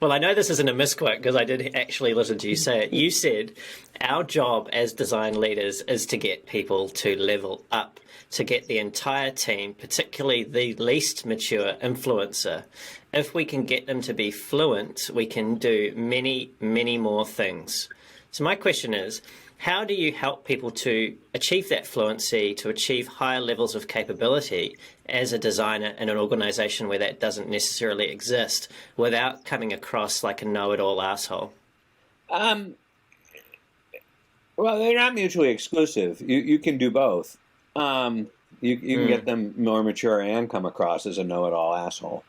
Well, I know this isn't a misquote because I did actually listen to you say it. You said our job as design leaders is to get people to level up, to get the entire team, particularly the least mature influencer. If we can get them to be fluent, we can do many, many more things. So my question is, how do you help people to achieve that fluency, to achieve higher levels of capability as a designer in an organization where that doesn't necessarily exist without coming across like a know-it-all asshole? Um, well, they're not mutually exclusive. You can do both. You can get Mm. them more mature and come across as a know-it-all asshole.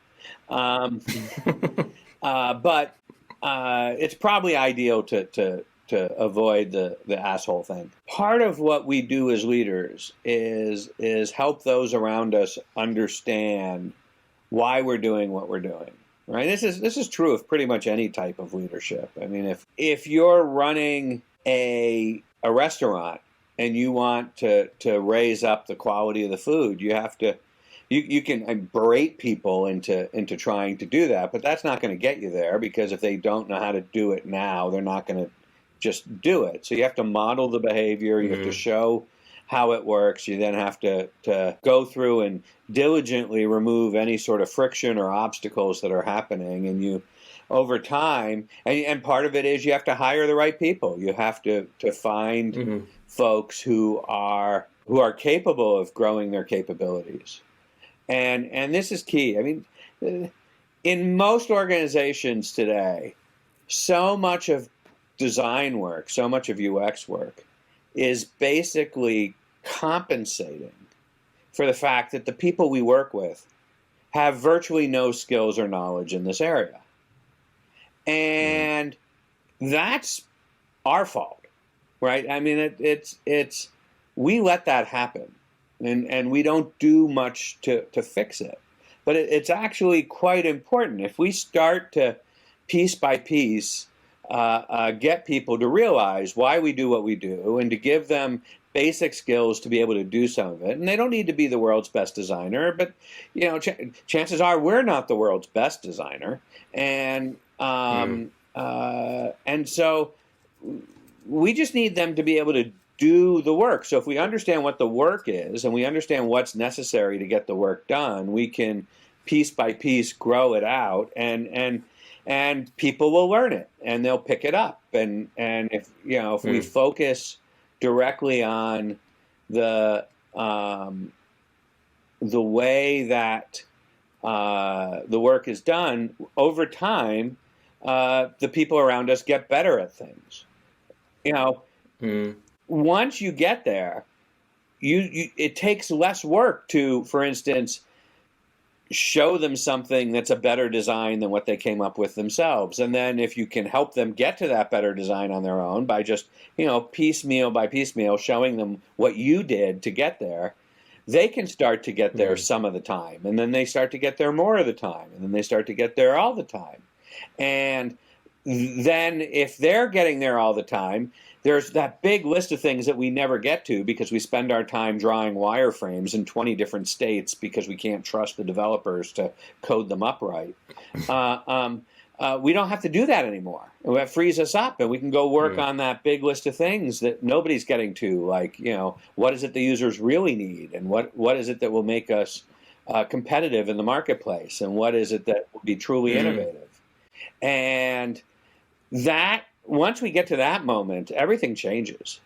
Um, but it's probably ideal to avoid the asshole thing. Part of what we do as leaders is help those around us understand why we're doing what we're doing. Right? This is true of pretty much any type of leadership. I mean, if you're running a restaurant and you want to raise up the quality of the food, you have to you can berate people into trying to do that, but that's not going to get you there, because if they don't know how to do it now, they're not going to just do it. So you have to model the behavior, you have to show how it works. You then have to go through and diligently remove any sort of friction or obstacles that are happening. And you, over time, and part of it is you have to hire the right people. You have to find folks who are capable of growing their capabilities. And this is key. I mean, in most organizations today, so much of design work, so much of UX work is basically compensating for the fact that the people we work with have virtually no skills or knowledge in this area. And that's our fault, right? I mean, it's we let that happen, and we don't do much to fix it. But it's actually quite important. If we start to, piece by piece, get people to realize why we do what we do, and to give them basic skills to be able to do some of it. And they don't need to be the world's best designer, but chances are we're not the world's best designer, and so we just need them to be able to do the work. So if we understand what the work is and we understand what's necessary to get the work done, we can piece by piece grow it out, and people will learn it and they'll pick it up. And if we focus directly on the way that the work is done, over time, the people around us get better at things. Once you get there, it takes less work to, for instance, show them something that's a better design than what they came up with themselves. And then if you can help them get to that better design on their own by just, piecemeal by piecemeal, showing them what you did to get there, they can start to get there some of the time. And then they start to get there more of the time. And then they start to get there all the time. And then if they're getting there all the time, there's that big list of things that we never get to because we spend our time drawing wireframes in 20 different states because we can't trust the developers to code them up right. We don't have to do that anymore. That frees us up, and we can go work on that big list of things that nobody's getting to, like, what is it the users really need, and what is it that will make us competitive in the marketplace, and what is it that will be truly innovative. And that, once we get to that moment, everything changes.